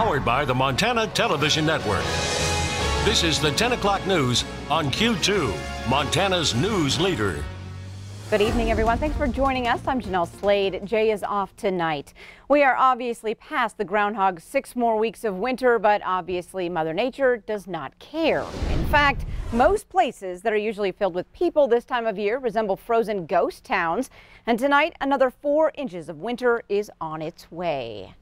Powered by the Montana Television Network. This is the 10 o'clock news on Q2, Montana's news leader. Good evening, everyone. Thanks for joining us. I'm Jeanelle Slade. Jay is off tonight. We are obviously past the groundhog's 6 more weeks of winter, but obviously Mother Nature does not care. In fact, most places that are usually filled with people this time of year resemble frozen ghost towns. And tonight, another 4 inches of winter is on its way.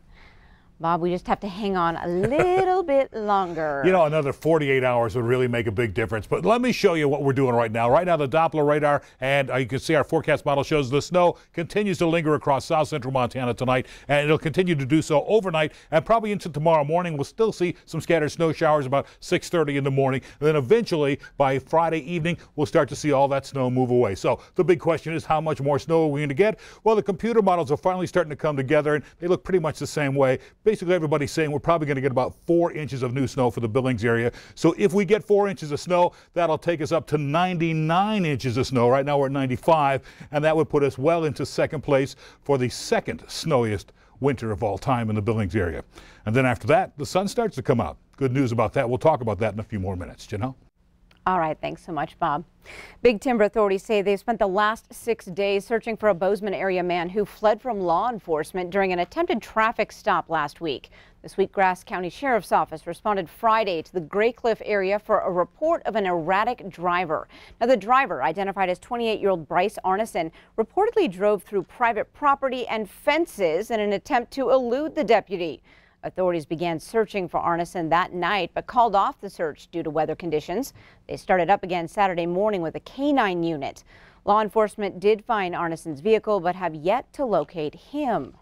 Bob, we just have to hang on a little bit longer. You know, another 48 hours would really make a big difference. But let me show you what we're doing right now. Right now, the Doppler radar, and you can see our forecast model shows the snow continues to linger across south central Montana tonight, and it'll continue to do so overnight and probably into tomorrow morning. We'll still see some scattered snow showers about 6:30 in the morning. And then eventually, by Friday evening, we'll start to see all that snow move away. So the big question is, how much more snow are we going to get? Well, the computer models are finally starting to come together, and they look pretty much the same way. Basically, everybody's saying we're probably going to get about 4 inches of new snow for the Billings area. So if we get 4 inches of snow, that'll take us up to 99 inches of snow. Right now we're at 95, and that would put us well into second place for the second snowiest winter of all time in the Billings area. And then after that, the sun starts to come out. Good news about that. We'll talk about that in a few more minutes. Jeanelle? All right, thanks so much, Bob. Big Timber authorities say they've spent the last 6 days searching for a Bozeman area man who fled from law enforcement during an attempted traffic stop last week. The Sweetgrass County Sheriff's Office responded Friday to the Gray Cliff area for a report of an erratic driver. Now, the driver, identified as 28-year-old Bryce Arneson, reportedly drove through private property and fences in an attempt to elude the deputy. Authorities began searching for Arneson that night, but called off the search due to weather conditions. They started up again Saturday morning with a canine unit. Law enforcement did find Arneson's vehicle, but have yet to locate him.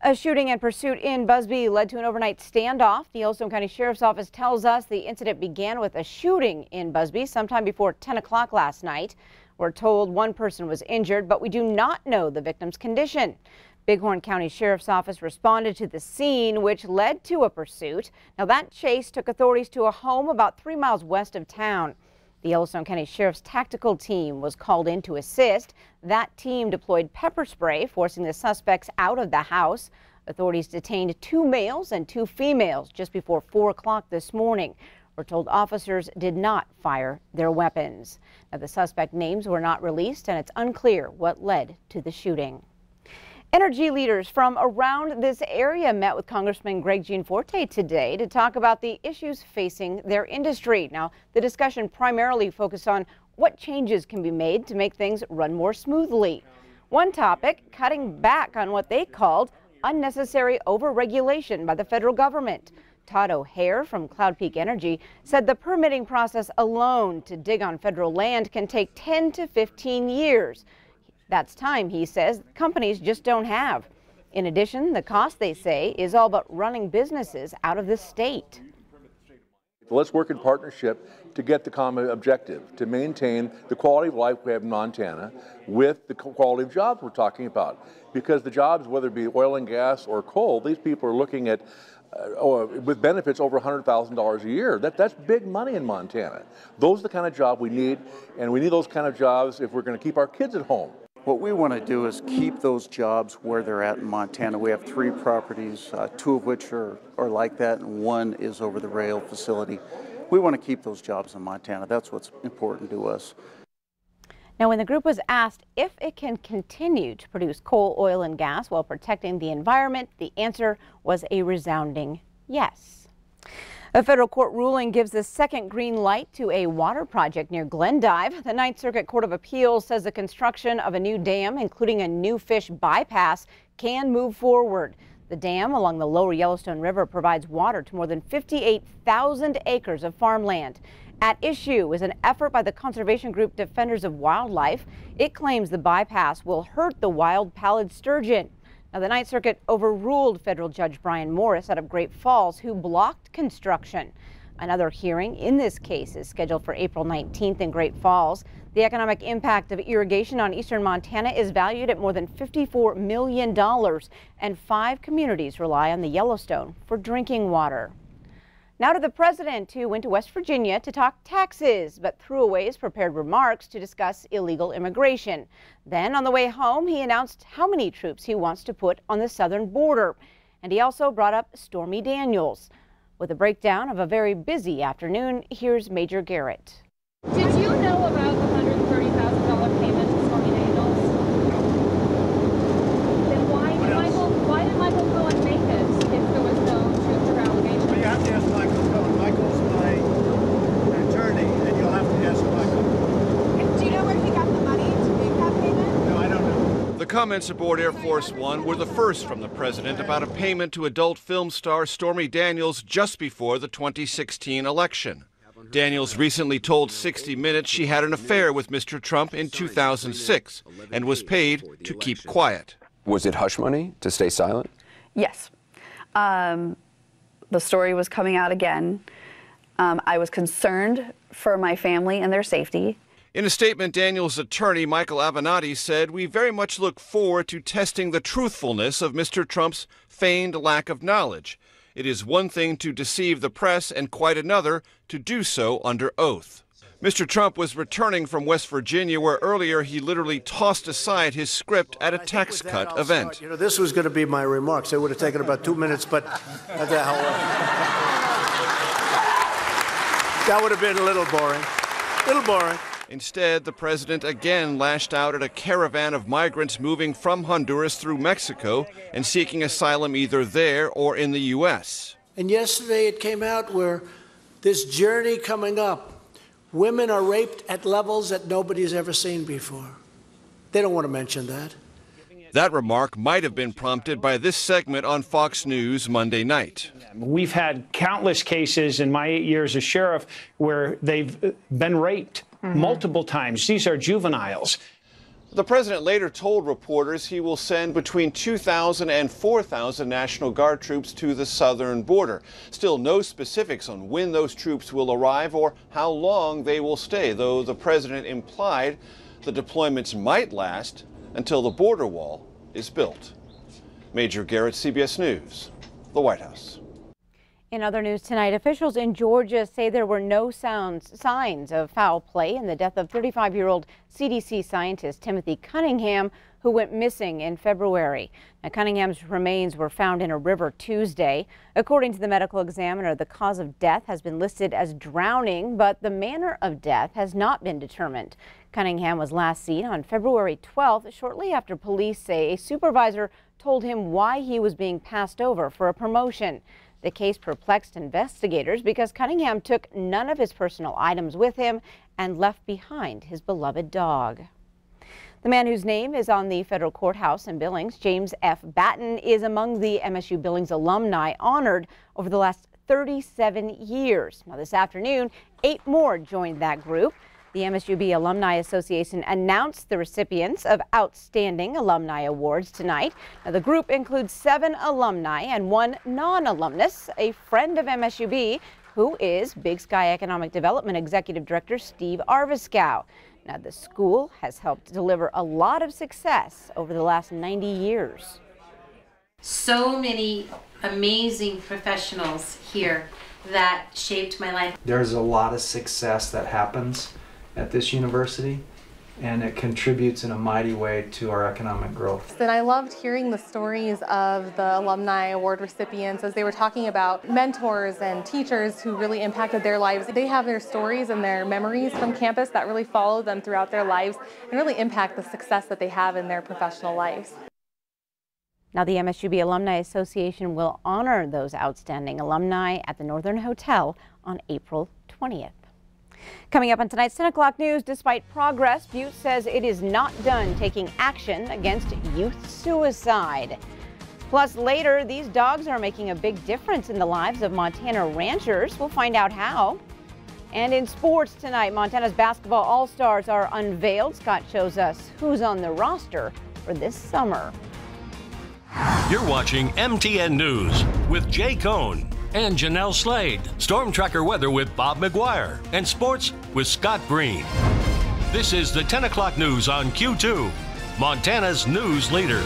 A shooting and pursuit in Busby led to an overnight standoff. The Yellowstone County Sheriff's Office tells us the incident began with a shooting in Busby sometime before 10 o'clock last night. We're told one person was injured, but we do not know the victim's condition. Bighorn County Sheriff's Office responded to the scene, which led to a pursuit. Now, that chase took authorities to a home about 3 miles west of town. The Yellowstone County Sheriff's tactical team was called in to assist. That team deployed pepper spray, forcing the suspects out of the house. Authorities detained 2 males and 2 females just before 4 o'clock this morning. We're told officers did not fire their weapons. Now, the suspect names were not released, and it's unclear what led to the shooting. Energy leaders from around this area met with Congressman Greg Gianforte today to talk about the issues facing their industry. Now, the discussion primarily focused on what changes can be made to make things run more smoothly. One topic, cutting back on what they called unnecessary overregulation by the federal government. Todd O'Hare from Cloud Peak Energy said the permitting process alone to dig on federal land can take 10 to 15 years. That's time, he says, companies just don't have. In addition, the cost, they say, is all but running businesses out of the state. Let's work in partnership to get the common objective, to maintain the quality of life we have in Montana with the quality of jobs we're talking about. Because the jobs, whether it be oil and gas or coal, these people are looking at with benefits over $100,000 a year. That's big money in Montana. Those are the kind of job we need, and we need those kind of jobs if we're going to keep our kids at home. What we want to do is keep those jobs where they're at in Montana. We have 3 properties, 2 of which are like that, and 1 is over the rail facility. We want to keep those jobs in Montana. That's what's important to us. Now, when the group was asked if it can continue to produce coal, oil, and gas while protecting the environment, the answer was a resounding yes. A federal court ruling gives the second green light to a water project near Glendive. The Ninth Circuit Court of Appeals says the construction of a new dam, including a new fish bypass, can move forward. The dam along the lower Yellowstone River provides water to more than 58,000 acres of farmland. At issue is an effort by the conservation group Defenders of Wildlife. It claims the bypass will hurt the wild pallid sturgeon. Now, the Ninth Circuit overruled federal judge Brian Morris out of Great Falls, who blocked construction. Another hearing in this case is scheduled for April 19th in Great Falls. The economic impact of irrigation on eastern Montana is valued at more than $54 million, and 5 communities rely on the Yellowstone for drinking water. Now to the president, who went to West Virginia to talk taxes, but threw away his prepared remarks to discuss illegal immigration. Then on the way home, he announced how many troops he wants to put on the southern border. And he also brought up Stormy Daniels. With a breakdown of a very busy afternoon, here's Major Garrett. Did you know about the $130,000 payment to Stormy Daniels? Then why did Michael Cohen make it if there was no truth or allegation? Well, you have to ask Michael Cohen. Michael's my attorney, and you'll have to ask Michael. Do you know where he got the money to make that payment? No, I don't know. The comments aboard Air Force One were the first from the president about a payment to adult film star Stormy Daniels just before the 2016 election. Daniels recently told 60 Minutes she had an affair with Mr. Trump in 2006 and was paid to keep quiet. Was it hush money to stay silent? Yes. The story was coming out again. I was concerned for my family and their safety. In a statement, Daniels' attorney, Michael Avenatti, said, "We very much look forward to testing the truthfulness of Mr. Trump's feigned lack of knowledge. It is one thing to deceive the press and quite another to do so under oath." Mr. Trump was returning from West Virginia, where earlier he literally tossed aside his script at a tax cut event. You know, this was going to be my remarks. It would have taken about 2 minutes, but that would have been a little boring. Instead, the president again lashed out at a caravan of migrants moving from Honduras through Mexico and seeking asylum either there or in the U.S. And yesterday it came out where this journey coming up, women are raped at levels that nobody's ever seen before. They don't want to mention that. That remark might have been prompted by this segment on Fox News Monday night. We've had countless cases in my 8 years as sheriff where they've been raped multiple times. These are juveniles. The president later told reporters he will send between 2,000 and 4,000 National Guard troops to the southern border. Still no specifics on when those troops will arrive or how long they will stay, though the president implied the deployments might last until the border wall is built. Major Garrett, CBS News, the White House. In other news tonight, officials in Georgia say there were no signs of foul play in the death of 35-year-old CDC scientist Timothy Cunningham, who went missing in February. Now, Cunningham's remains were found in a river Tuesday. According to the medical examiner, the cause of death has been listed as drowning, but the manner of death has not been determined. Cunningham was last seen on February 12th, shortly after police say a supervisor told him why he was being passed over for a promotion. The case perplexed investigators because Cunningham took none of his personal items with him and left behind his beloved dog. The man whose name is on the federal courthouse in Billings, James F. Batten, is among the MSU Billings alumni honored over the last 37 years. Now, this afternoon, 8 more joined that group. The MSUB Alumni Association announced the recipients of Outstanding Alumni Awards tonight. Now, the group includes 7 alumni and 1 non-alumnus, a friend of MSUB, who is Big Sky Economic Development Executive Director Steve Arviskow. Now, the school has helped deliver a lot of success over the last 90 years. So many amazing professionals here that shaped my life. There's a lot of success that happens at this university, and it contributes in a mighty way to our economic growth. And I loved hearing the stories of the Alumni Award recipients as they were talking about mentors and teachers who really impacted their lives. They have their stories and their memories from campus that really follow them throughout their lives and really impact the success that they have in their professional lives. Now, the MSUB Alumni Association will honor those outstanding alumni at the Northern Hotel on April 20th. Coming up on tonight's 10 o'clock news, despite progress, Butte says it is not done taking action against youth suicide. Plus, later, these dogs are making a big difference in the lives of Montana ranchers. We'll find out how. And in sports tonight, Montana's basketball all-stars are unveiled. Scott shows us who's on the roster for this summer. You're watching MTN News with Jay Cohn and Jeanelle Slade. Storm Tracker weather with Bob McGuire. And sports with Scott Green. This is the 10 o'clock news on Q2, Montana's news leader.